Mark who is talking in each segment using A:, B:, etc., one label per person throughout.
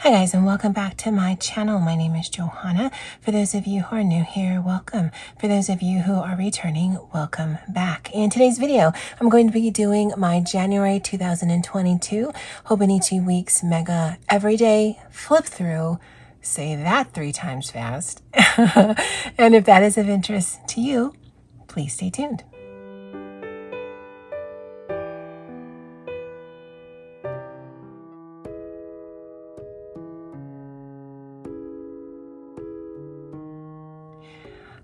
A: Hi guys, and welcome back to my channel. My name is Johanna. For those of you who are new here, welcome. For those of you who are returning, welcome back. In today's video, I'm going to be doing my January 2022 Hobonichi Weeks Mega Everyday Flip-Thru. Say that 3 times fast. And if that is of interest to you, please stay tuned.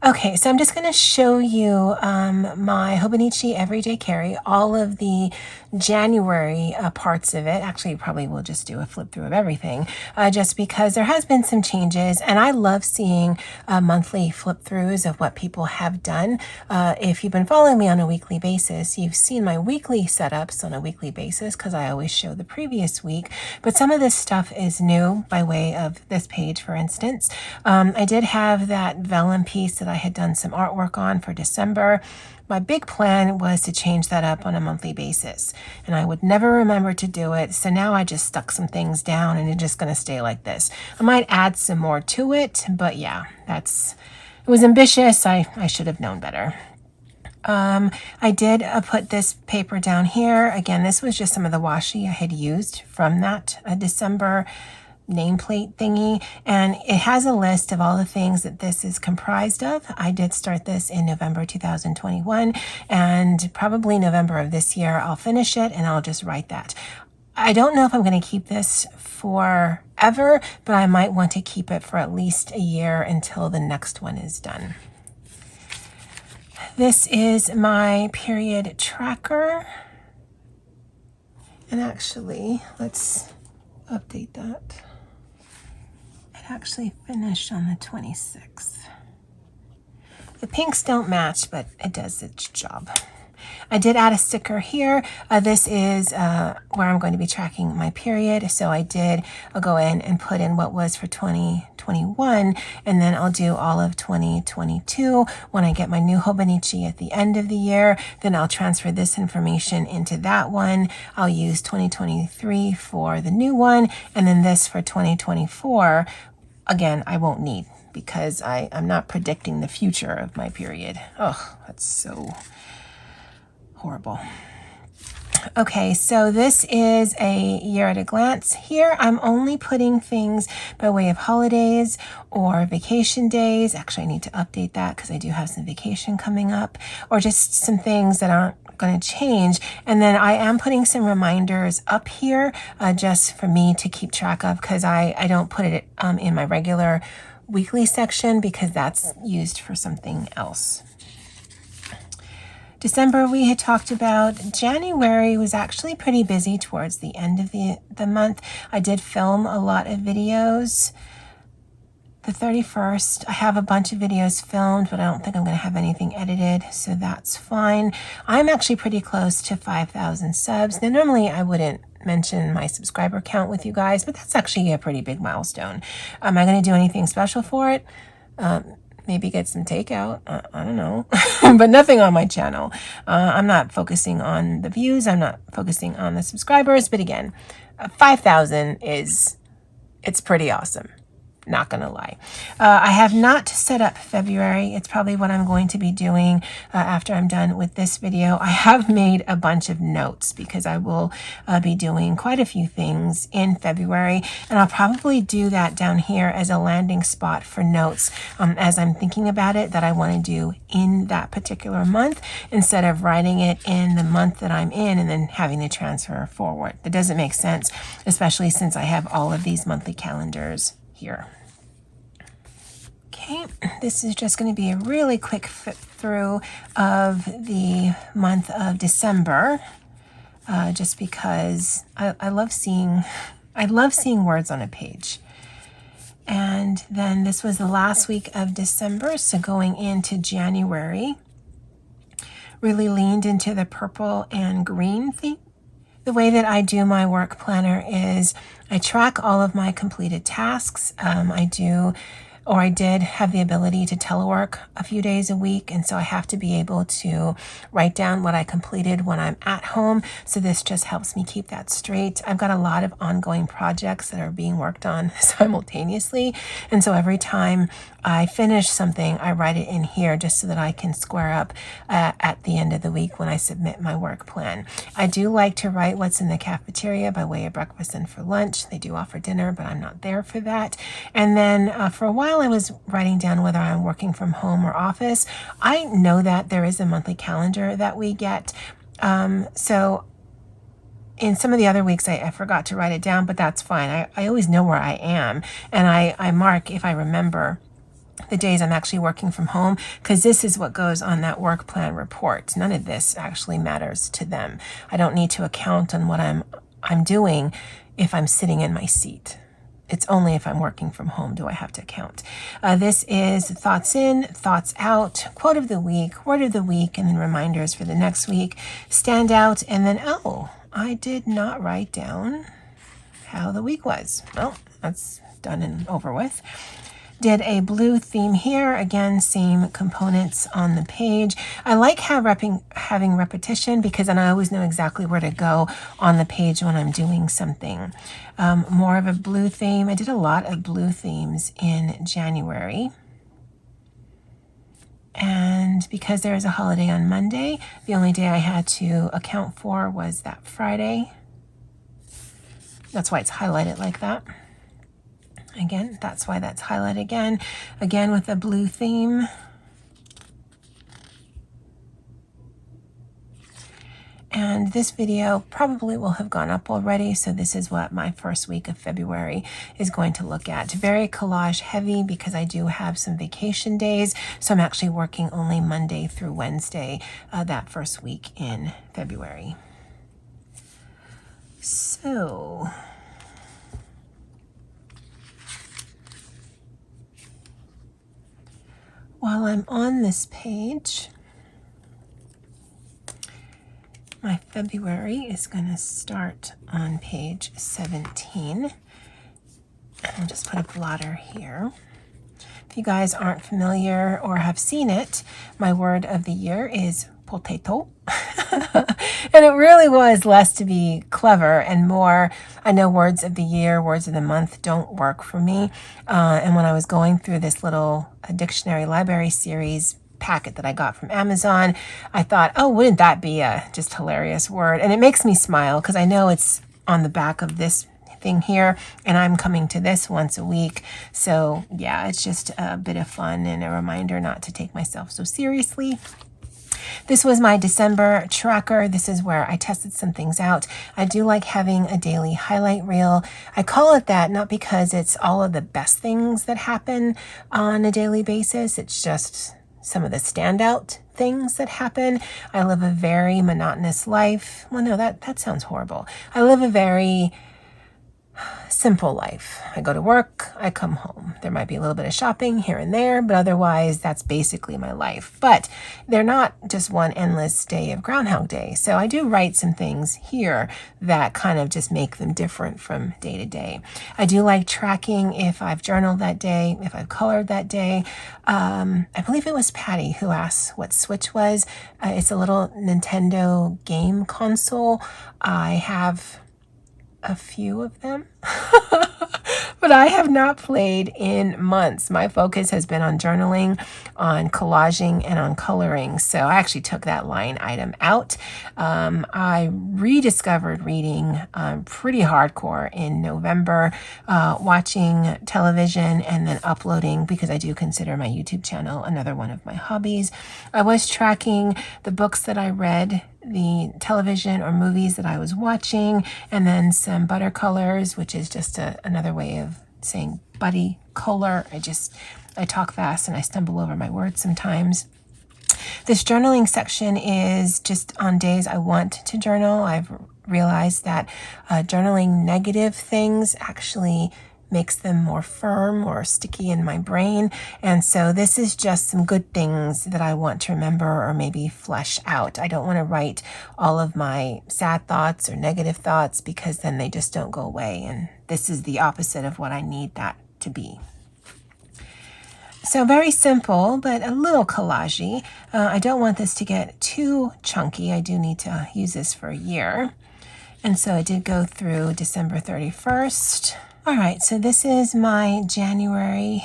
A: Okay, so I'm just going to show you my Hobonichi Everyday Cary, all of the January parts of it. Actually, probably we'll just do a flip through of everything, just because there has been some changes, and I love seeing monthly flip throughs of what people have done. If you've been following me on a weekly basis, you've seen my weekly setups on a weekly basis because I always show the previous week, but some of this stuff is new by way of this page, for instance. I did have that vellum piece that I had done some artwork on for December. My big plan was to change that up on a monthly basis, and I would never remember to do it. So now I just stuck some things down and it's just going to stay like this. I might add some more to it, but yeah, it was ambitious. I should have known better. I did put this paper down here. Again, this was just some of the washi I had used from that December nameplate thingy, and it has a list of all the things that this is comprised of. I did start this in November 2021, and probably November of this year I'll finish it and I'll just write that. I don't know if I'm going to keep this forever, but I might want to keep it for at least a year until the next one is done. This is my period tracker, and actually let's update that. Actually finished on the 26th. The pinks don't match, but it does its job. I did add a sticker here. This is where I'm going to be tracking my period. So I'll go in and put in what was for 2021, and then I'll do all of 2022. When I get my new Hobonichi at the end of the year, then I'll transfer this information into that one. I'll use 2023 for the new one, and then this for 2024. Again, I won't need, because I'm not predicting the future of my period. Oh, that's so horrible. Okay, so this is a year at a glance. Here, I'm only putting things by way of holidays or vacation days. Actually, I need to update that because I do have some vacation coming up, or just some things that aren't going to change. And then I am putting some reminders up here just for me to keep track of, because I don't put it in my regular weekly section because that's used for something else. December we had talked about. January was actually pretty busy towards the end of the month. I did film a lot of videos. The 31st, I have a bunch of videos filmed, but I don't think I'm going to have anything edited, so that's fine. I'm actually pretty close to 5,000 subs. Now, normally I wouldn't mention my subscriber count with you guys, but that's actually a pretty big milestone. Am I going to do anything special for it? Maybe get some takeout. I don't know, but nothing on my channel. I'm not focusing on the views. I'm not focusing on the subscribers, but again, 5,000 it's pretty awesome. Not gonna lie. I have not set up February. It's probably what I'm going to be doing after I'm done with this video. I have made a bunch of notes because I will be doing quite a few things in February, and I'll probably do that down here as a landing spot for notes as I'm thinking about it that I want to do in that particular month, instead of writing it in the month that I'm in and then having to transfer forward. That doesn't make sense, especially since I have all of these monthly calendars here. Okay, this is just going to be a really quick flip through of the month of December, just because I love seeing words on a page. And then this was the last week of December, so going into January, really leaned into the purple and green theme. The way that I do my work planner is I track all of my completed tasks. I do or I did have the ability to telework a few days a week. And so I have to be able to write down what I completed when I'm at home. So this just helps me keep that straight. I've got a lot of ongoing projects that are being worked on simultaneously. And so every time I finish something, I write it in here just so that I can square up at the end of the week when I submit my work plan. I do like to write what's in the cafeteria by way of breakfast and for lunch. They do offer dinner, but I'm not there for that. And then for a while I was writing down whether I'm working from home or office. I know that there is a monthly calendar that we get. So in some of the other weeks, I forgot to write it down, but that's fine. I always know where I am, and I mark, if I remember, the days I'm actually working from home, because this is what goes on that work plan report. None of this actually matters to them. I don't need to account on what I'm doing if I'm sitting in my seat. It's only if I'm working from home do I have to count. This is thoughts in, thoughts out, quote of the week, word of the week, and then reminders for the next week. Stand out, and then, oh, I did not write down how the week was. Well, that's done and over with. Did a blue theme here. Again, same components on the page. I like having repetition because then I always know exactly where to go on the page when I'm doing something. More of a blue theme. I did a lot of blue themes in January. And because there is a holiday on Monday, the only day I had to account for was that Friday. That's why it's highlighted like that. Again, that's why that's highlighted again. Again with a blue theme. And this video probably will have gone up already, so this is what my first week of February is going to look at. Very collage heavy because I do have some vacation days, so I'm actually working only Monday through Wednesday that first week in February. So while I'm on this page, my February is going to start on page 17. I'll just put a blotter here. If you guys aren't familiar or have seen it, my word of the year is potato. And it really was less to be clever and more, I know words of the year, words of the month don't work for me. And when I was going through this little dictionary library series packet that I got from Amazon, I thought, oh, wouldn't that be a just hilarious word? And it makes me smile because I know it's on the back of this thing here, and I'm coming to this once a week. So yeah, it's just a bit of fun and a reminder not to take myself so seriously. This was my December tracker. This is where I tested some things out. I do like having a daily highlight reel. I call it that not because it's all of the best things that happen on a daily basis. It's just some of the standout things that happen. I live a very monotonous life. Well, no, that sounds horrible. I live a very simple life. I go to work, I come home. There might be a little bit of shopping here and there, but otherwise that's basically my life. But they're not just one endless day of Groundhog Day. So I do write some things here that kind of just make them different from day to day. I do like tracking if I've journaled that day, if I've colored that day. I believe it was Patty who asked what Switch was. It's a little Nintendo game console. I have a few of them, but I have not played in months. My focus has been on journaling, on collaging, and on coloring. So I actually took that line item out. I rediscovered reading pretty hardcore in November, watching television and then uploading, because I do consider my YouTube channel another one of my hobbies. I was tracking the books that I read, the television or movies that I was watching, and then some butter colors, which is just another way of saying buddy color. I talk fast and I stumble over my words sometimes. This journaling section is just on days I want to journal. I've realized that journaling negative things actually makes them more firm or sticky in my brain. And so this is just some good things that I want to remember or maybe flesh out. I don't want to write all of my sad thoughts or negative thoughts because then they just don't go away. And this is the opposite of what I need that to be. So very simple, but a little collagey. I don't want this to get too chunky. I do need to use this for a year. And so I did go through December 31st. All right, so this is my January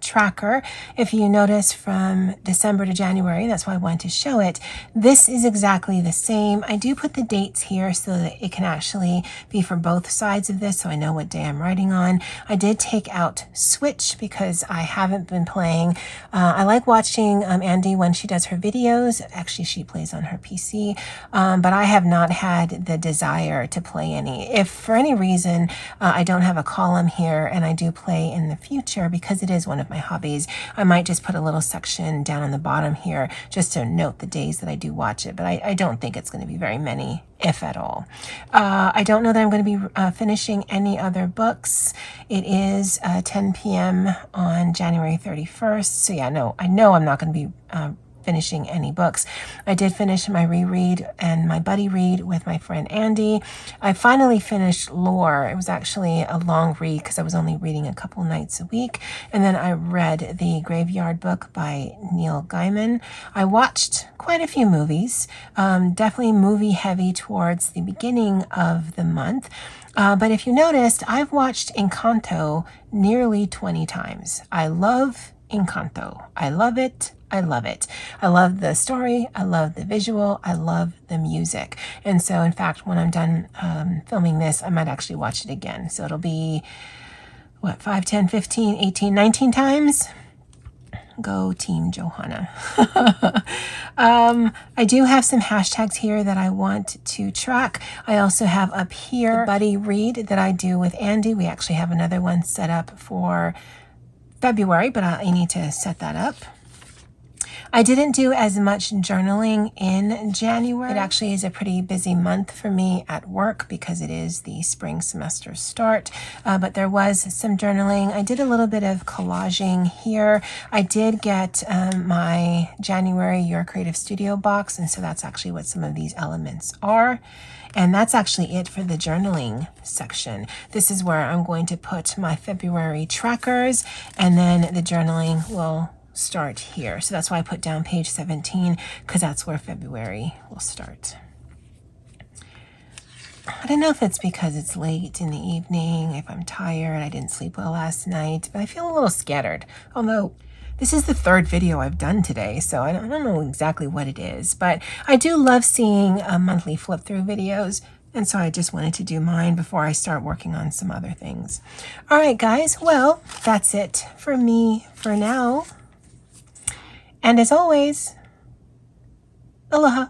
A: tracker. If you notice from December to January, that's why I wanted to show it. This is exactly the same. I do put the dates here so that it can actually be for both sides of this, so I know what day I'm writing on. I did take out Switch because I haven't been playing. I like watching Andy when she does her videos. Actually, she plays on her PC, but I have not had the desire to play any. If for any reason I don't have a column here and I do play in the future, because it is one of my hobbies, I might just put a little section down on the bottom here just to note the days that I do watch it, but I don't think it's going to be very many, if at all. I don't know that I'm going to be finishing any other books. It is 10 p.m. on January 31st, so yeah, no, I know I'm not going to be finishing any books. I did finish my reread and my buddy read with my friend Andy. I finally finished Lore. It was actually a long read because I was only reading a couple nights a week. And then I read the Graveyard Book by Neil Gaiman. I watched quite a few movies, definitely movie heavy towards the beginning of the month. But if you noticed, I've watched Encanto nearly 20 times. I love Encanto. I love it. I love it. I love the story. I love the visual. I love the music. And so, in fact, when I'm done filming this, I might actually watch it again. So it'll be, what, 5, 10, 15, 18, 19 times? Go Team Johanna. I do have some hashtags here that I want to track. I also have up here the buddy read that I do with Andy. We actually have another one set up for February, but I need to set that up. I didn't do as much journaling in January. It actually is a pretty busy month for me at work because it is the spring semester start, but there was some journaling. I did a little bit of collaging here. I did get my January Your Creative Studio box, and so that's actually what some of these elements are. And that's actually it for the journaling section. This is where I'm going to put my February trackers, and then the journaling will start here. So that's why I put down page 17, because that's where February will start. I don't know if it's because it's late in the evening, if I'm tired, I didn't sleep well last night, but I feel a little scattered. Although this is the third video I've done today, so I don't know exactly what it is, but I do love seeing monthly flip-through videos. And so I just wanted to do mine before I start working on some other things. All right, guys. Well, that's it for me for now. And as always, aloha.